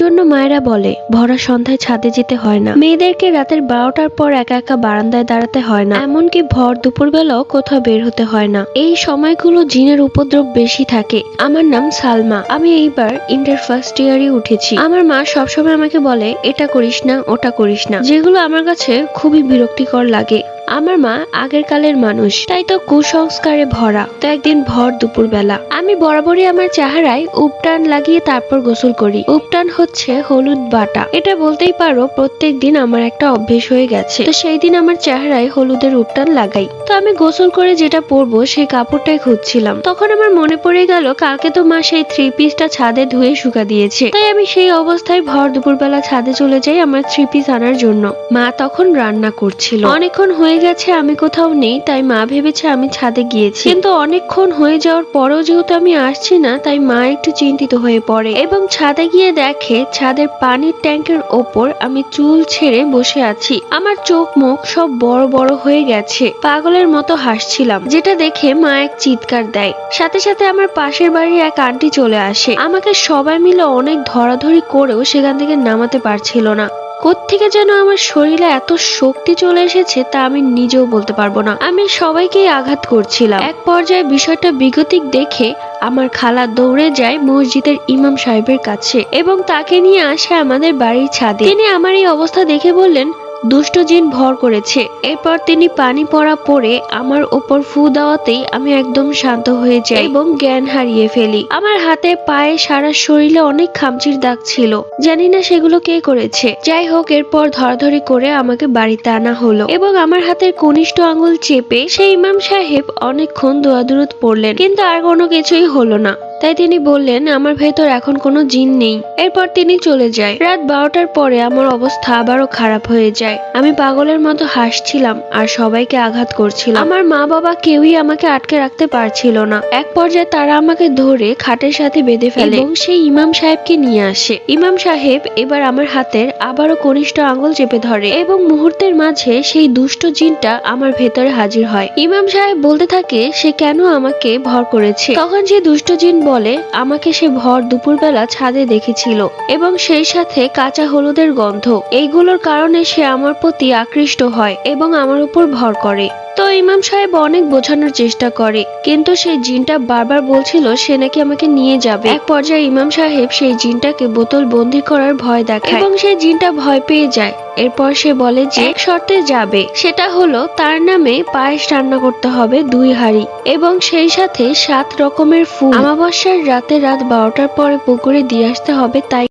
জন্য মায়েরা বলে ভরা সন্ধ্যায় ছাদে যেতে হয় না, মেয়েদেরকে রাতের 12টার পর একা একা বারান্দায় দাঁড়াতে হয় না, এমনকি ভর দুপুরবেলাও কোথাও বের হতে হয় না। এই সময়গুলো জিনের উপদ্রব বেশি থাকে। আমার নাম সালমা, আমি এইবার ইন্টার ফার্স্ট ইয়ারে উঠেছি। আমার মা সবসময় আমাকে বলে এটা করিস না ওটা করিস না, যেগুলো আমার কাছে খুবই বিরক্তিকর লাগে। আমার মা আগের কালের মানুষ, তাই তো কুসংস্কারে ভরা। তো একদিন ভর দুপুর বেলা আমি বরাবরই আমার চেহারায় উপটান লাগিয়ে তারপর গোসল করি। উপটান হচ্ছে হলুদ বাটা, এটা বলতেই পারো প্রত্যেক দিন আমার একটা অভ্যেস হয়ে গেছে। তো সেই দিন আমার চেহারায় হলুদের উপটান লাগাই। তো আমি গোসল করে যেটা পরবো সেই কাপড়টাই খুঁজছিলাম, তখন আমার মনে পড়ে গেল কালকে তো মা সেই 3 পিসটা ছাদে ধুয়ে শুকা দিয়েছে। তাই আমি সেই অবস্থায় ভর দুপুর বেলা ছাদে চলে যাই আমার 3 পিস আনার জন্য। মা তখন রান্না করছিল। অনেকক্ষণ হয়ে গেছে আমি কোথাও নেই, তাই মা ভেবেছে আমি ছাদে গিয়েছি। কিন্তু অনেকক্ষণ হয়ে যাওয়ার পরেও যেহেতু আমি আসছি না, তাই মা একটু চিন্তিত হয়ে পড়ে এবং ছাদে গিয়ে দেখে ছাদের পানির ট্যাঙ্কের ওপর আমি চুল ছেড়ে বসে আছি। আমার চোখ মুখ সব বড় বড় হয়ে গেছে, পাগলের মতো হাসছিলাম, যেটা দেখে মা এক চিৎকার দেয়। সাথে সাথে আমার পাশের বাড়ির এক আন্টি চলে আসে। আমাকে সবাই মিলে অনেক ধরাধরি করেও সেখান থেকে নামাতে পারছিল না। কোত্থেকে যেন আমার শরীরে এত শক্তি চলে এসেছে তা আমি নিজেও বলতে পারবো না। আমি সবাইকেই আঘাত করছিলাম। এক পর্যায়ে বিষয়টা বিগতিক দেখে আমার খালা দৌড়ে যায় মসজিদের ইমাম সাহেবের কাছে এবং তাকে নিয়ে আসে আমাদের বাড়ির ছাদে। তিনি আমার এই অবস্থা দেখে বললেন দুষ্ট জিন ভর করেছে। এরপর তিনি পানি পড়া পরে আমার ওপর ফু দেওয়াতেই আমি একদম শান্ত হয়ে যাই এবং জ্ঞান হারিয়ে ফেলি। আমার হাতে পায়ে সারা শরীরে অনেক খামচির দাগ ছিল, জানি না সেগুলো কে করেছে। যাই হোক, এরপর ধরাধরি করে আমাকে বাড়িতে আনা হলো এবং আমার হাতের কনিষ্ঠ আঙ্গুল চেপে সেই ইমাম সাহেব অনেকক্ষণ দোয়া দুরুদ পড়লেন, কিন্তু আর কোনো কিছুই হলো না। তাই তিনি বললেন আমার ভেতর এখন কোনো জিন নেই। এরপর তিনি চলে যায়। রাত 12টার পরে আমার অবস্থা আবারও খারাপ হয়ে যায়। আমি পাগলের মতো হাসছিলাম আর সবাইকে আঘাত করছিলাম। আমার মা বাবা কেউই আমাকে আটকে রাখতে পারছিল না। এক পর্যায়ে তারা আমাকে ধরে খাটের সাথে বেঁধে ফেলে এবং সেই ইমাম সাহেবকে নিয়ে আসে। ইমাম সাহেব এবার আমার হাতের আবারও কনিষ্ঠ আঙ্গুল চেপে ধরে এবং মুহূর্তের মাঝে সেই দুষ্ট জিনটা আমার ভেতরে হাজির হয়। ইমাম সাহেব বলতে থাকে সে কেন আমাকে ভর করেছে। তখন সেই দুষ্ট জিন বলে আমাকে সে ভর দুপুরবেলা ছাদে দেখেছিল এবং সেই সাথে কাঁচা হলুদের গন্ধ। এইগুলোর কারণে সে আমার প্রতি আকৃষ্ট হয় এবং আমার উপর ভর করে। তো ইমাম সাহেব অনেক বোঝানোর চেষ্টা করে, কিন্তু সেই জিনটা বারবার বলছিল সে নাকি আমাকে নিয়ে যাবে। এক পর্যায়ে ইমাম সাহেব সেই জিনটাকে বোতল বন্দি করার ভয় দেখায় এবং সেই জিনটা ভয় পেয়ে যায়। এরপর সে বলে যে এক শর্তে যাবে, সেটা হলো তার নামে পায়েস রান্না করতে হবে 2 হাঁড়ি এবং সেই সাথে 7 রকমের ফুল আমাবস্যার রাতে রাত 12টার পরে পুকুরে দিয়ে আসতে হবে। তাই